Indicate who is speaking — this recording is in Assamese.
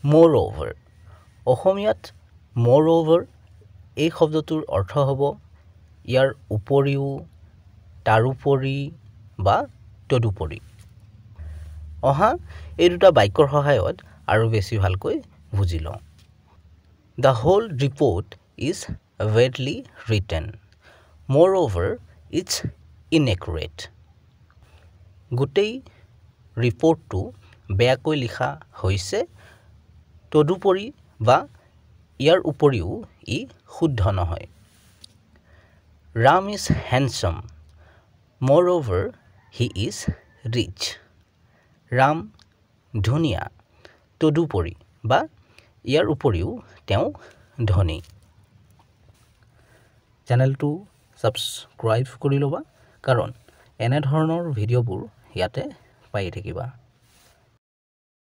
Speaker 1: moreover অসমীয়াত moreover এই শব্দটোৰ অৰ্থ হ'ব ইয়াৰ উপৰিও তাৰোপৰি বা তদুপৰি অহা এই দুটা বাক্যৰ সহায়ত আৰু বেছি ভালকৈ বুজি লওঁ The whole report is badly written. Moreover, it's inaccurate. গোটেই ৰিপৰ্টটো বেয়াকৈ লিখা হৈছে তদুপৰি বা ইয়াৰ উপৰিও ই শুদ্ধ নহয় Ram is handsome. Moreover, he is rich. Ram ধুনীয়া তদুপৰি বা ইয়াৰ উপৰিও তেওঁ ধনী চেনেলটো সাবস্ক্ৰাইব কৰি ল'বা কাৰণ এনে ধৰণৰ ভিডিঅ'বোৰ ইয়াতে পাই থাকিবা